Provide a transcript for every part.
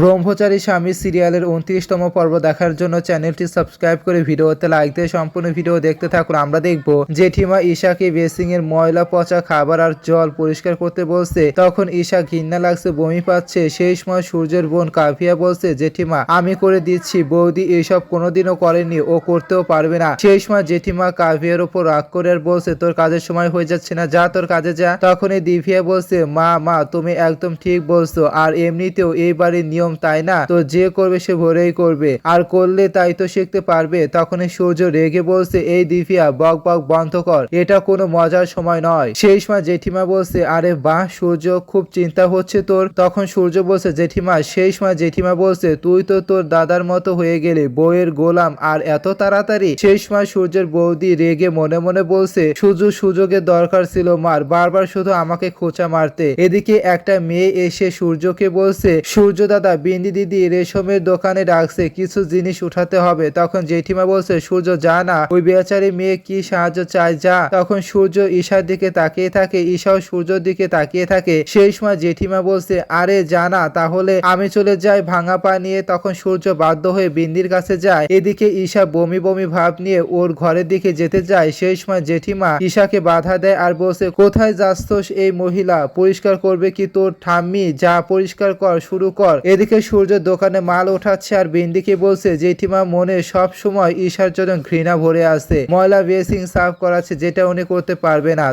ব্রহ্মচারী স্বামী সিরিয়ালের 29তম পর্ব দেখার জন্য চ্যানেলটি সাবস্ক্রাইব করে ভিডিওতে লাইক দিয়ে সম্পূর্ণ ভিডিও দেখতে থাকুন। আমরা দেখব জেঠিমা ঈশাকে বেসিং এর ময়লা পচা খাবার আর জল পরিষ্কার করতে বলছে। তখন ঈশা ঘৃণা লাগছে, বমি পাচ্ছে। সেই সময় সূর্যের বোন কাভিয়া বলছে, জেঠিমা আমি করে দিচ্ছি, বৌদি এসব কোনোদিনও করেনি, ও করতেও পারবে না। সেই সময় জেঠিমা কাভিয়ার উপর রাগ করে আর বলছে, তোর কাজের সময় হয়ে যাচ্ছে না, যা তোর কাজে যা। তখনই দিভিয়া বলছে, মা তুমি একদম ঠিক বলছো, আর এমনিতেও এই বাড়ির নিয়ম তাই না, তো যে করবে সে ভোরেই করবে, আর করলে তাই তো শিখতে পারবে। তখনই সূর্য রেগে বলছে, এই দিভিয়া বক বক বন্ধ কর, এটা কোনো মজার সময় নয়। সেই সময় জেঠিমা বলছে, আরে বাহ সূর্য, খুব চিন্তা হচ্ছে তোর। তখন সূর্য বলছে, জেঠিমা। সেই সময় জেঠিমা বলছে, তুই তো তোর দাদার মতো হয়ে গেলি, বউয়ের গোলাম, আর এত তাড়াতাড়ি। সেই সময় সূর্যের বৌদি রেগে মনে মনে বলছে, সুযোগের দরকার ছিল মার, বারবার শুধু আমাকে খোঁচা মারতে। এদিকে একটা মেয়ে এসে সূর্যকে বলছে, সূর্য দাদা, বিন্দি দিদি রেশমের দোকানে ডাকছে, কিছু জিনিস উঠাতে হবে। তখন জেঠিমা বলছে, সূর্য যা না, ওই বেচারি মেয়ে কি সাহায্য চায়, যা। তখন সূর্য ঈশার দিকে তাকিয়ে থাকে, ঈশাও সূর্যর দিকে তাকিয়ে থাকে। সেই সময় জেঠিমা বলছে, আরে জানা, তাহলে আমি চলে যাই ভাঙা পা নিয়ে। তখন সূর্য বাধ্য হয়ে বিন্দির কাছে যায়। এদিকে ঈশা বমি বমি ভাব নিয়ে ওর ঘরের দিকে যেতে যায়। সেই সময় জেঠিমা ঈশাকে বাধা দেয় আর বলছে, কোথায় যাচ্ছস এই মহিলা, পরিষ্কার করবে কি তোর ঠাম্মি, যা পরিষ্কার কর, শুরু কর। এদিকে সূর্য দোকানে মাল ওঠাচ্ছে আর বিন্দিকে বলছে, জেঠিমা মনে সব সময় ঈশার জন্য ঘৃণা ভরে আছে, ময়লা বেসিং সাফ করাচ্ছে, যেটা উনি করতে পারবে না।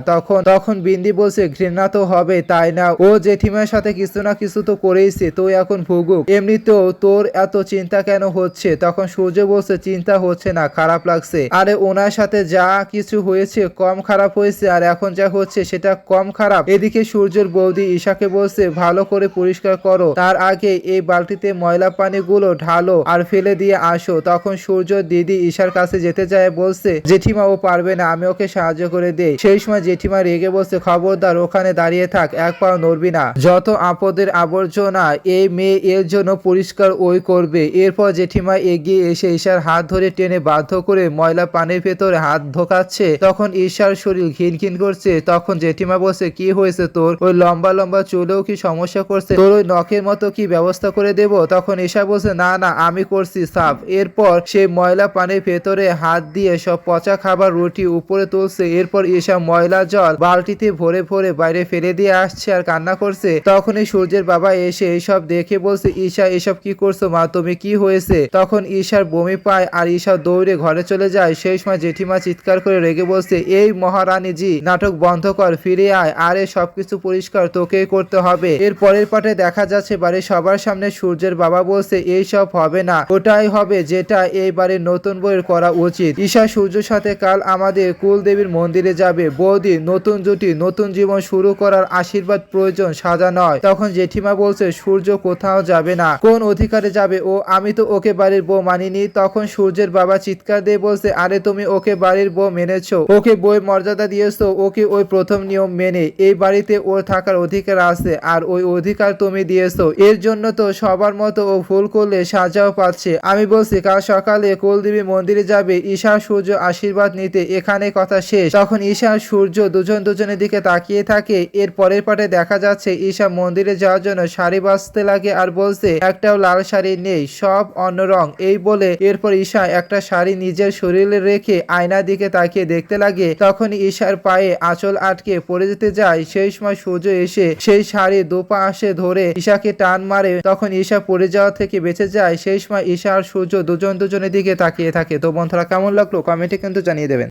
তখন বিন্দি বলছে, ঘৃণা তো হবে তাই না, ও জেঠিমার সাথে কিছু না কিছু তো করেইছে, তুই এখন ভুগুক, এমনিতেও তোর এত চিন্তা কেন হচ্ছে। তখন সূর্য বলছে, চিন্তা হচ্ছে না, খারাপ লাগছে। আরে ওনার সাথে যা কিছু হয়েছে কম খারাপ হয়েছে, আর এখন যা হচ্ছে সেটা কম খারাপ। এদিকে সূর্যের বৌদি ঈশাকে বলছে, ভালো করে পরিষ্কার করো, তার আগে এই বালতিতে ময়লা পানিগুলো ঢালো আর ফেলে দিয়ে আসো। তখন সূর্য দিদি ঈশার কাছে যেতে যায়, বলছে, জেঠিমা ও পারবে না, আমি ওকে সাহায্য করে দেই। সেই সময় জেঠিমা রেগে বলছে, খবরদার ওখানে দাঁড়িয়ে থাক, এক পাও নড়বি না, যত আপদের আবর্জনা এই মেয়ে এর জন্য পরিষ্কার ওই করবে। এরপর জেঠিমা এগিয়ে এসে ঈশার হাত ধরে টেনে বাধ্য করে ময়লা পানির ভেতরে হাত ঢোকাচ্ছে। তখন ঈশার শরীর ঘিন করছে। তখন জেঠিমা বলছে, কি হয়েছে তোর, ওই লম্বা লম্বা চুলেও কি সমস্যা করছে, তোর ওই নখের মতো কি ব্যবস্থা করে দেব। তখন ঈশা বলছে, না আমি করছি সাফ। এরপর সেই ময়লা পানির ভেতরে হাত দিয়ে সব পচা খাবার রুটি উপরে তুলছে। এরপর ঈশা ময়লা জল বালতিতে ভরে ভরে বাইরে ফেলে দিয়ে আসছে আর কান্না করছে। তখনই সূর্যের বাবা এসে এইসব দেখে বলছে, ঈশা এসব কি করছো মা, তুমি কি হয়েছে। তখন ঈশার বমি পায় আর ঈশা দৌড়ে ঘরে চলে যায়। সেই সময় জেঠিমা চিৎকার করে রেগে বলছে, এই মহারানী জি, নাটক বন্ধ কর, ফিরে আয়, আরে সবকিছু পরিষ্কার তোকেই করতে হবে। এর পরের পাটে দেখা যাচ্ছে বাড়ির সবার সামনে সূর্যের বাবা বলছে, এই সব হবে না, ওটাই হবে যেটা এই বাড়ির নতুন বউয়ের করা উচিত। ঈশা সূর্যের সাথে কাল আমাদের কুলদেবীর মন্দিরে যাবে, বৌদি নতুন জুটি নতুন জীবন শুরু করার আশীর্বাদ প্রয়োজন, সাজা নয়। তখন জেঠিমা বলছে, সূর্য কোথাও যাবে না, কোন অধিকারে যাবে ও, আমি তো ওকে বাড়ির বউ মানিনি। তখন সূর্যের বাবা চিৎকার দিয়ে বলছে, আরে তুমি ওকে বাড়ির বউ মেনেছো, ওকে বই মর্যাদা দিয়েছো, ওকে ওই প্রথম নিয়ম মেনে এই বাড়িতে ওর থাকার অধিকার আছে, আর ওই অধিকার তুমি দিয়েছো, এর জন্য তো সবার মতো ও ভুল করলে সাজাও পাচ্ছে। আমি বলছি কাল সকালে কুলদেবী মন্দিরে যাবে ঈশা সূর্য আশীর্বাদ নিতে, এখানে কথা শেষ। তখন ঈশা সূর্য দুজনের দিকে তাকিয়ে থাকে। এর পরের পাটে দেখা যাচ্ছে ঈশা মন্দিরে যাওয়ার জন্য শাড়ি বাঁচতে লাগে আর বলছে, একটাও লাল শাড়ি নেই, সব অন্য রং। এই বলে এরপর ঈশা একটা শাড়ি নিজের শরীরে রেখে আয়নার দিকে তাকিয়ে দেখতে লাগে। তখন ঈশার পায়ে আঁচল আটকে পড়ে যেতে যায়। সেই সময় সূর্য এসে সেই শাড়ি দুপা আসে ধরে ঈশাকে টান মারে। তখন ঈশা পড়ে যাওয়া থেকে বেঁচে যায়। সেই সময় ঈশা আর সূর্য দুজনের দিকে তাকিয়ে থাকে। তো বন্ধুরা, কেমন লাগলো কমেন্টে কিন্তু জানিয়ে দেবেন।